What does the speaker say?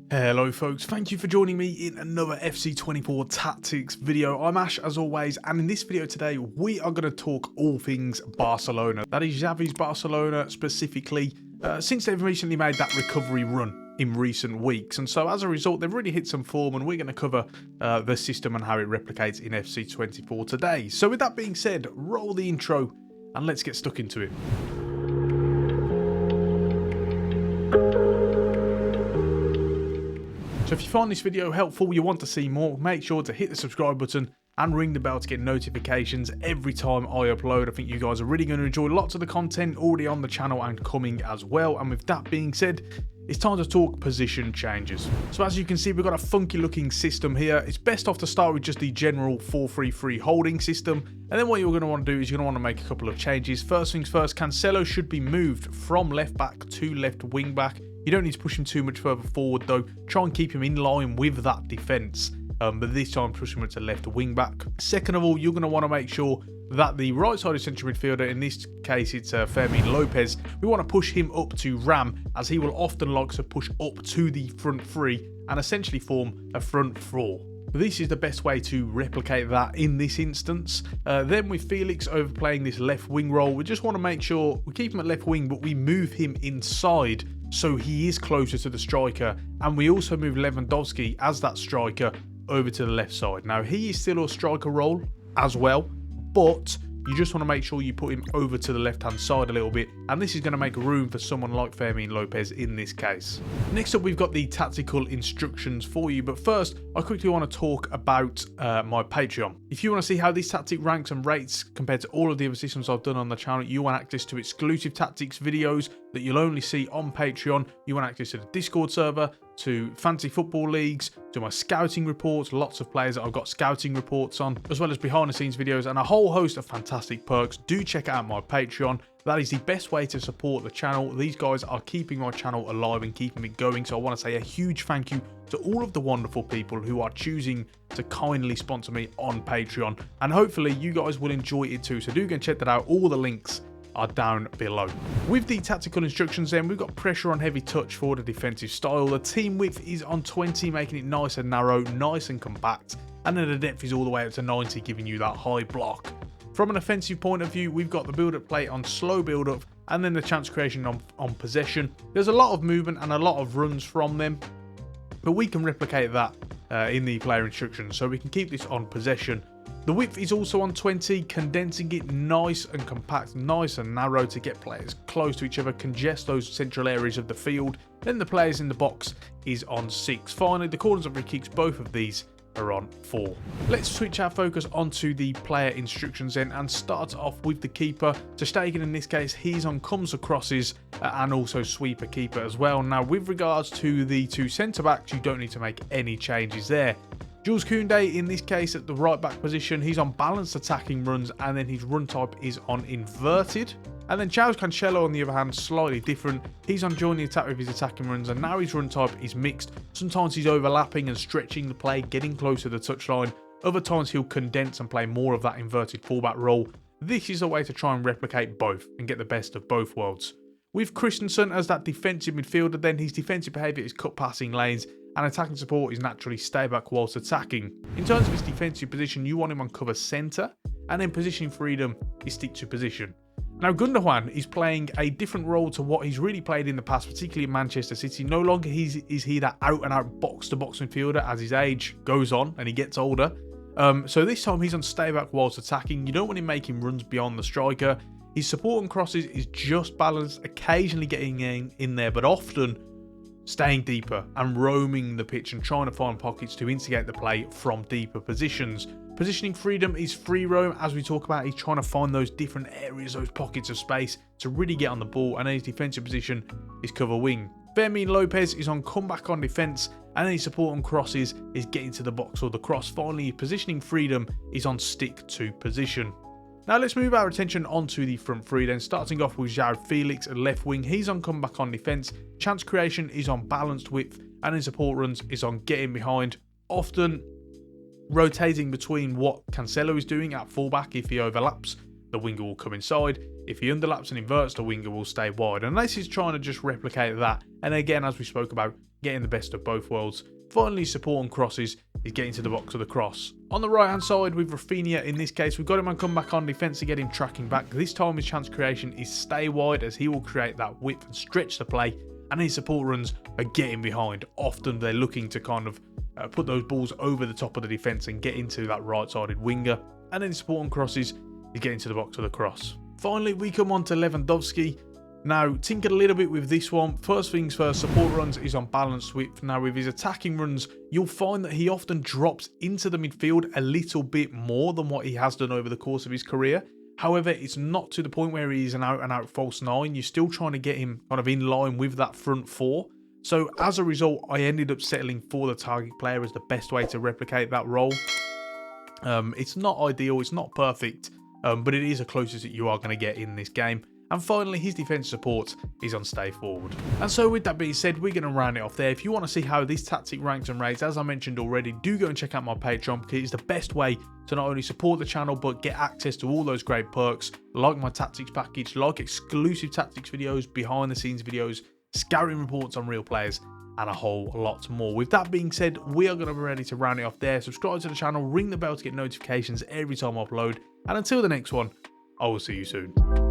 Hello folks, thank you for joining me in another FC24 Tactics video. I'm Ash as always, and in this video today we are going to talk all things Barcelona. That is Xavi's Barcelona specifically, since they've recently made that recovery run in recent weeks, and so as a result they've really hit some form, and we're going to cover the system and how it replicates in FC24 today. So with that being said, roll the intro and let's get stuck into it. So if you find this video helpful, you want to see more, make sure to hit the subscribe button and ring the bell to get notifications every time I upload. I think you guys are really going to enjoy lots of the content already on the channel and coming as well. And with that being said, it's time to talk position changes. So as you can see, we've got a funky looking system here. It's best off to start with just the general 4-3-3 holding system. And then what you're going to want to do is you're going to want to make a couple of changes. First things first, Cancelo should be moved from left back to left wing back. You don't need to push him too much further forward though. Try and keep him in line with that defence. But this time push him to left wing back. Second of all, you're going to want to make sure that the right sided central midfielder, in this case it's Fermin Lopez, we want to push him up to Ram, as he will often like to push up to the front three and essentially form a front four. This is the best way to replicate that in this instance. Then with Felix overplaying this left wing role, we just want to make sure we keep him at left wing, but we move him inside so he is closer to the striker, and we also move Lewandowski as that striker over to the left side. Now he is still a striker role as well, but you just want to make sure you put him over to the left hand side a little bit, and this is going to make room for someone like Fermin Lopez in this case. Next up, we've got the tactical instructions for you, but first I quickly want to talk about my Patreon. If you want to see how this tactic ranks and rates compared to all of the other systems I've done on the channel, you want access to exclusive tactics videos that you'll only see on Patreon. You want access to the Discord server, to fantasy football leagues, to my scouting reports, lots of players that I've got scouting reports on, as well as behind the scenes videos and a whole host of fantastic perks. Do check out my Patreon. That is the best way to support the channel. These guys are keeping my channel alive and keeping it going, so I want to say a huge thank you to all of the wonderful people who are choosing to kindly sponsor me on Patreon, and hopefully you guys will enjoy it too, so do go and check that out. All the links are down below. With the tactical instructions then, we've got pressure on heavy touch for the defensive style. The team width is on 20, making it nice and narrow, nice and compact, and then the depth is all the way up to 90, giving you that high block. From an offensive point of view, we've got the build-up play on slow build-up, and then the chance creation on possession. There's a lot of movement and a lot of runs from them, but we can replicate that in the player instructions, so we can keep this on possession. The width is also on 20, condensing it nice and compact, nice and narrow to get players close to each other, congest those central areas of the field. Then the players in the box is on 6. Finally, the corners and free kicks, both of these are on 4. Let's switch our focus onto the player instructions then, and start off with the keeper. Ter Stegen, in this case, he's on comes crosses and also sweeper keeper as well. Now with regards to the two centre backs, you don't need to make any changes there. Jules Koundé, in this case at the right back position, he's on balanced attacking runs, and then his run type is on inverted. And then João Cancelo, on the other hand, slightly different. He's on join the attack with his attacking runs, and now his run type is mixed. Sometimes he's overlapping and stretching the play, getting close to the touchline. Other times he'll condense and play more of that inverted fullback role. This is a way to try and replicate both and get the best of both worlds. With Christensen as that defensive midfielder, then his defensive behaviour is cut passing lanes, and attacking support is naturally stay back whilst attacking. In terms of his defensive position, you want him on cover centre, and then positioning freedom is stick to position. Now Gundogan is playing a different role to what he's really played in the past, particularly at Manchester City. No longer is he that out and out box to box midfielder as his age goes on and he gets older. So this time he's on stay back whilst attacking. You don't want him making runs beyond the striker. His support on crosses is just balanced, occasionally getting in there, but often staying deeper and roaming the pitch and trying to find pockets to instigate the play from deeper positions. Positioning freedom is free roam, as we talk about. He's trying to find those different areas, those pockets of space to really get on the ball, and then his defensive position is cover wing. Fermin Lopez is on comeback on defence, and then his support on crosses is getting to the box or the cross. Finally, positioning freedom is on stick to position. Now let's move our attention onto the front three then, starting off with João Felix at left wing. He's on comeback on defence, chance creation is on balanced width, and in support runs is on getting behind, often rotating between what Cancelo is doing at fullback. If he overlaps, the winger will come inside. If he underlaps and inverts, the winger will stay wide. And this is trying to just replicate that. And again, as we spoke about, getting the best of both worlds. Finally, support on crosses is getting to the box of the cross. On the right hand side with Rafinha, in this case, we've got him on come back on defence to get him tracking back. This time his chance creation is stay wide, as he will create that width and stretch the play, and his support runs are getting behind. Often they're looking to kind of put those balls over the top of the defence and get into that right-sided winger. And then support on crosses is getting to the box of the cross. Finally, we come on to Lewandowski. Now, tinkered a little bit with this one. First things first, support runs is on balanced width. Now, with his attacking runs, you'll find that he often drops into the midfield a little bit more than what he has done over the course of his career. However, it's not to the point where he's an out-and-out false nine. You're still trying to get him kind of in line with that front four. So, as a result, I ended up settling for the target player as the best way to replicate that role. It's not ideal, it's not perfect, but it is the closest that you are going to get in this game. And finally, his defensive support is on stay forward. And so with that being said, we're going to round it off there. If you want to see how this tactic ranks and rates, as I mentioned already, do go and check out my Patreon, because it's the best way to not only support the channel, but get access to all those great perks, like my tactics package, like exclusive tactics videos, behind the scenes videos, scouting reports on real players, and a whole lot more. With that being said, we are going to be ready to round it off there. Subscribe to the channel, ring the bell to get notifications every time I upload. And until the next one, I will see you soon.